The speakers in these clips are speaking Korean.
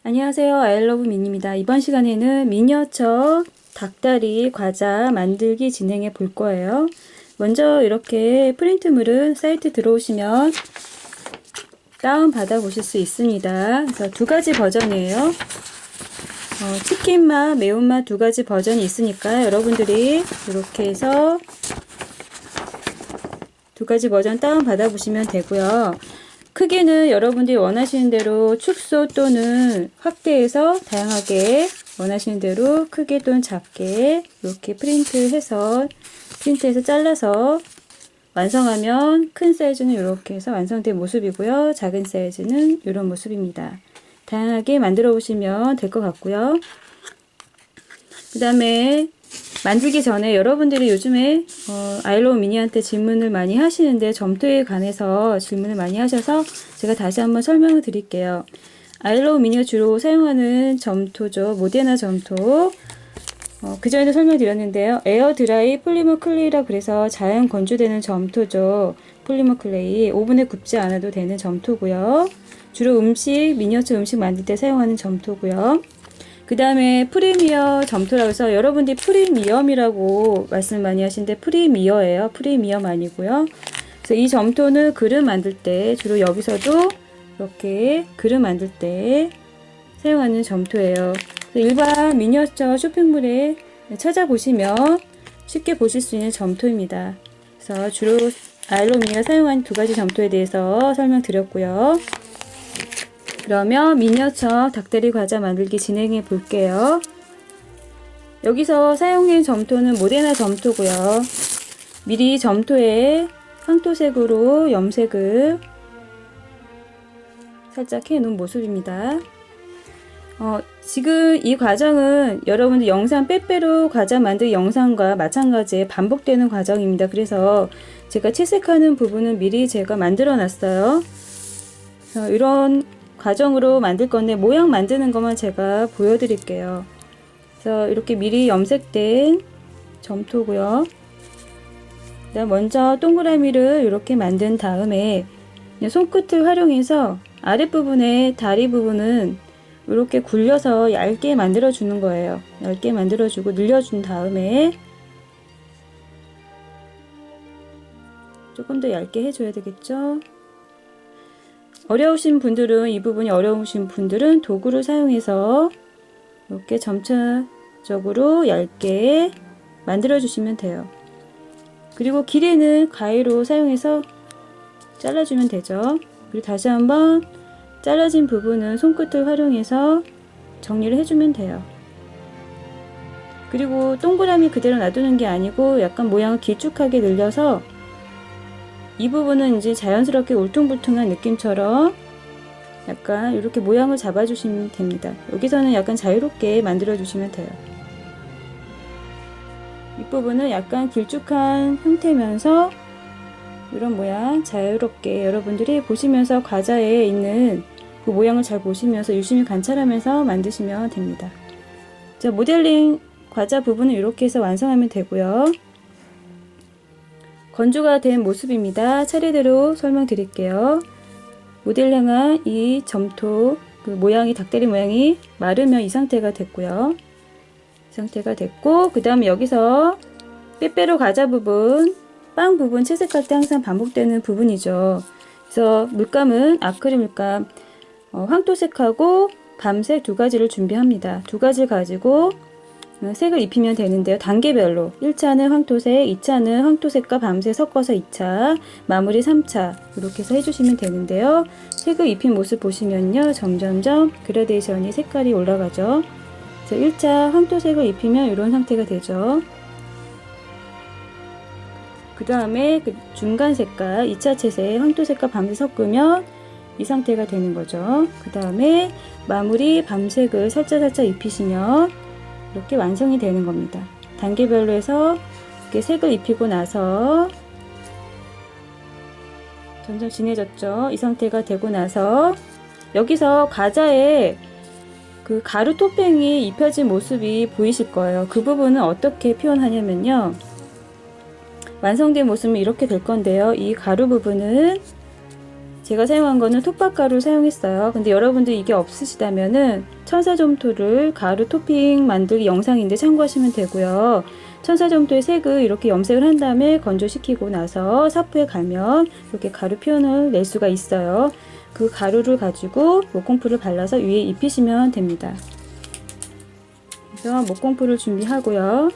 안녕하세요. 아이러브 미니입니다. 이번 시간에는 미니어처 닭다리 과자 만들기 진행해 볼 거예요. 먼저 이렇게 프린트물은 사이트 들어오시면 다운 받아 보실 수 있습니다. 그래서 두 가지 버전이에요. 치킨맛, 매운맛 두 가지 버전이 있으니까 여러분들이 이렇게 해서 두 가지 버전 다운 받아 보시면 되고요. 크기는 여러분들이 원하시는 대로 축소 또는 확대해서 다양하게 원하시는 대로 크게 또는 작게 이렇게 프린트해서 잘라서 완성하면 큰 사이즈는 이렇게 해서 완성된 모습이고요. 작은 사이즈는 이런 모습입니다. 다양하게 만들어 보시면 될 것 같고요. 그 다음에 만들기 전에 여러분들이 요즘에 아이러브 미니한테 질문을 많이 하시는데 점토에 관해서 질문을 많이 하셔서 제가 다시 한번 설명을 드릴게요. 아이러브 미니가 주로 사용하는 점토죠. 모데나 점토. 그 전에도 설명드렸는데요. 에어드라이 폴리머 클레이라 그래서 자연 건조되는 점토죠. 폴리머 클레이. 오븐에 굽지 않아도 되는 점토고요. 주로 미니어처 음식 만들 때 사용하는 점토고요. 그 다음에 프리미어 점토라고 해서 여러분들이 프리미엄이라고 말씀 많이 하시는데 프리미어예요. 프리미엄 아니고요. 그래서 이 점토는 그릇 만들 때 주로 여기서도 이렇게 그릇 만들 때 사용하는 점토예요. 일반 미니어처 쇼핑몰에 찾아보시면 쉽게 보실 수 있는 점토입니다. 그래서 주로 아이러브 미니가 사용하는 두 가지 점토에 대해서 설명드렸고요. 그러면 미니어처 닭다리 과자 만들기 진행해 볼게요. 여기서 사용한 점토는 모데나 점토고요. 미리 점토에 황토색으로 염색을 살짝 해 놓은 모습입니다. 지금 이 과정은 여러분들 영상 빼빼로 과자 만들기 영상과 마찬가지에 반복되는 과정입니다. 그래서 제가 채색하는 부분은 미리 제가 만들어 놨어요. 이런 과정으로 만들 건데 모양 만드는 것만 제가 보여드릴게요. 그래서 이렇게 미리 염색된 점토고요. 먼저 동그라미를 이렇게 만든 다음에 손끝을 활용해서 아랫부분에 다리 부분은 이렇게 굴려서 얇게 만들어 주는 거예요. 얇게 만들어 주고 늘려준 다음에 조금 더 얇게 해줘야 되겠죠. 어려우신 분들은 이 부분이 어려우신 분들은 도구를 사용해서 이렇게 점차적으로 얇게 만들어 주시면 돼요. 그리고 길이는 가위로 사용해서 잘라주면 되죠. 그리고 다시 한번 잘라진 부분은 손끝을 활용해서 정리를 해주면 돼요. 그리고 동그라미 그대로 놔두는 게 아니고 약간 모양을 길쭉하게 늘려서 이 부분은 이제 자연스럽게 울퉁불퉁한 느낌처럼 약간 이렇게 모양을 잡아주시면 됩니다. 여기서는 약간 자유롭게 만들어 주시면 돼요. 이 부분은 약간 길쭉한 형태면서 이런 모양 자유롭게 여러분들이 보시면서 과자에 있는 그 모양을 잘 보시면서 유심히 관찰하면서 만드시면 됩니다. 자, 모델링 과자 부분은 이렇게 해서 완성하면 되고요. 건조가 된 모습입니다. 차례대로 설명드릴게요. 모델링한 이 점토 그 모양이 닭다리 모양이 마르면 이 상태가 됐고요. 이 상태가 됐고 그 다음에 여기서 빼빼로 과자 부분 빵 부분 채색할 때 항상 반복되는 부분이죠. 그래서 물감은 아크릴 물감 황토색하고 밤색 두 가지를 준비합니다. 두 가지를 가지고 색을 입히면 되는데요. 단계별로 1차는 황토색, 2차는 황토색과 밤색 섞어서 2차, 마무리 3차 이렇게 해서 해주시면 되는데요. 색을 입힌 모습 보시면요. 점점점 그라데이션이 색깔이 올라가죠. 그래서 1차 황토색을 입히면 이런 상태가 되죠. 그 다음에 그 중간 색깔 2차 채색 황토색과 밤색 섞으면 이 상태가 되는 거죠. 그 다음에 마무리 밤색을 살짝 입히시면 이렇게 완성이 되는 겁니다. 단계별로 해서 이렇게 색을 입히고 나서 점점 진해졌죠. 이 상태가 되고 나서 여기서 과자에 그 가루 토핑이 입혀진 모습이 보이실 거예요. 그 부분은 어떻게 표현하냐면요. 완성된 모습은 이렇게 될 건데요. 이 가루 부분은 제가 사용한 거는 톱밥가루 사용했어요. 근데 여러분들 이게 없으시다면은 천사점토를 가루 토핑 만들기 영상인데 참고하시면 되고요. 천사점토의 색을 이렇게 염색을 한 다음에 건조시키고 나서 사포에 갈면 이렇게 가루 표현을 낼 수가 있어요. 그 가루를 가지고 목공풀을 발라서 위에 입히시면 됩니다. 그래서 목공풀을 준비하고요.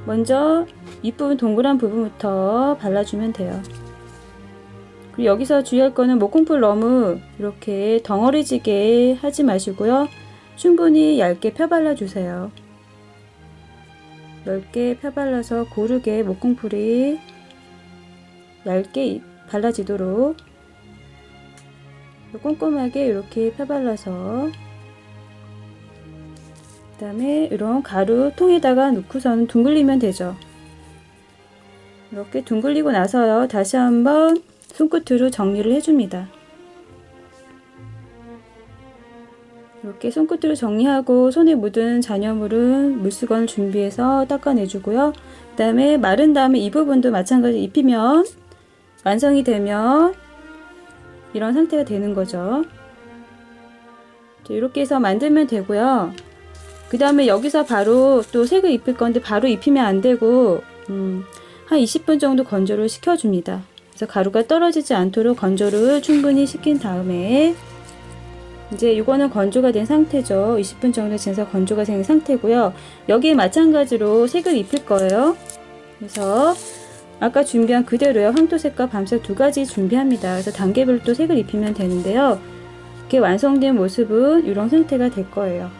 먼저 윗부분 동그란 부분부터 발라주면 돼요. 그리고 여기서 주의할 거는 목공풀 너무 이렇게 덩어리지게 하지 마시고요. 충분히 얇게 펴발라 주세요. 넓게 펴발라서 고르게 목공풀이 얇게 발라지도록 꼼꼼하게 이렇게 펴발라서 그 다음에 이런 가루 통에다가 넣고서는 둥글리면 되죠. 이렇게 둥글리고 나서요. 다시 한번 손끝으로 정리를 해줍니다. 이렇게 손끝으로 정리하고 손에 묻은 잔여물은 물수건을 준비해서 닦아내주고요. 그 다음에 마른 다음에 이 부분도 마찬가지로 입히면 완성이 되면 이런 상태가 되는 거죠. 이렇게 해서 만들면 되고요. 그 다음에 여기서 바로 또 색을 입힐 건데 바로 입히면 안 되고 한 20분 정도 건조를 시켜줍니다. 그래서 가루가 떨어지지 않도록 건조를 충분히 시킨 다음에 이제 이거는 건조가 된 상태죠. 20분 정도 지나서 건조가 된 상태고요. 여기에 마찬가지로 색을 입힐 거예요. 그래서 아까 준비한 그대로요. 황토색과 밤색 두 가지 준비합니다. 그래서 단계별로 색을 입히면 되는데요. 이렇게 완성된 모습은 이런 상태가 될 거예요.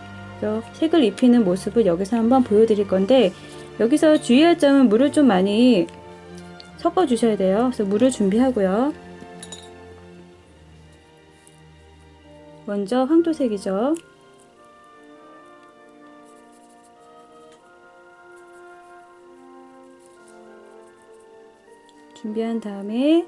그래서 색을 입히는 모습을 여기서 한번 보여드릴 건데 여기서 주의할 점은 물을 좀 많이 섞어 주셔야 돼요. 그래서 물을 준비하고요. 먼저 황토색이죠. 준비한 다음에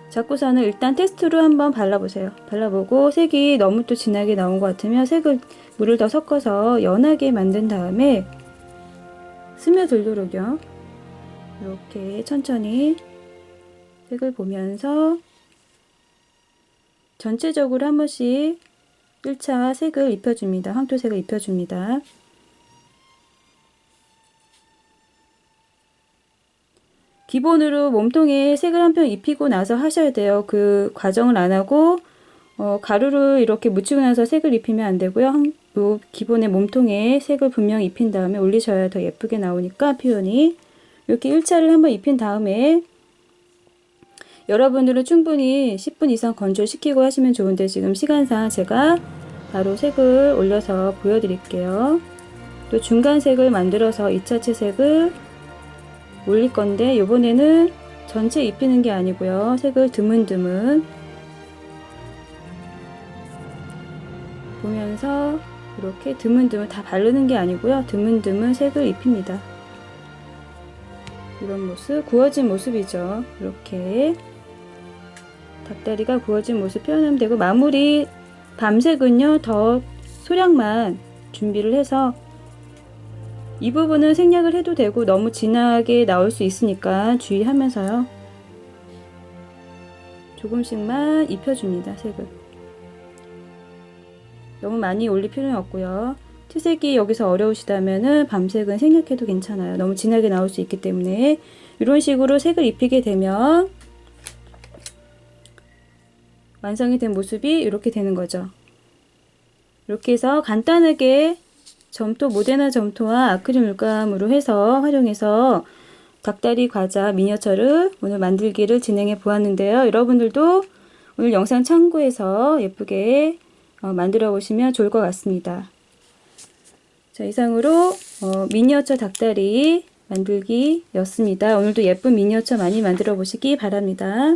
잡고서는 일단 테스트로 한번 발라보세요. 발라보고 색이 너무 또 진하게 나온 것 같으면 물을 더 섞어서 연하게 만든 다음에 스며들도록요. 이렇게 천천히 색을 보면서 전체적으로 한 번씩 1차 색을 입혀줍니다. 황토색을 입혀줍니다. 기본으로 몸통에 색을 한 편 입히고 나서 하셔야 돼요. 그 과정을 안 하고 가루를 이렇게 묻히고 나서 색을 입히면 안 되고요. 기본의 몸통에 색을 분명히 입힌 다음에 올리셔야 더 예쁘게 나오니까 표현이 이렇게 1차를 한번 입힌 다음에 여러분들은 충분히 10분 이상 건조시키고 하시면 좋은데 지금 시간상 제가 바로 색을 올려서 보여드릴게요. 또 중간색을 만들어서 2차체 색을 올릴 건데 이번에는 전체 입히는 게 아니고요. 색을 드문드문 보면서 이렇게 드문드문 다 바르는 게 아니고요. 드문드문 색을 입힙니다. 이런 모습, 구워진 모습이죠. 이렇게 닭다리가 구워진 모습 표현하면 되고 마무리 밤색은요. 더 소량만 준비를 해서 이 부분은 생략을 해도 되고 너무 진하게 나올 수 있으니까 주의하면서요. 조금씩만 입혀줍니다. 색을. 너무 많이 올릴 필요는 없고요. 채색이 여기서 어려우시다면은 밤색은 생략해도 괜찮아요. 너무 진하게 나올 수 있기 때문에 이런 식으로 색을 입히게 되면 완성이 된 모습이 이렇게 되는 거죠. 이렇게 해서 간단하게 점토, 모데나 점토와 아크릴 물감으로 해서 활용해서 닭다리 과자 미니어처를 오늘 만들기를 진행해 보았는데요. 여러분들도 오늘 영상 참고해서 예쁘게 만들어 보시면 좋을 것 같습니다. 자, 이상으로 미니어처 닭다리 만들기였습니다. 오늘도 예쁜 미니어처 많이 만들어 보시기 바랍니다.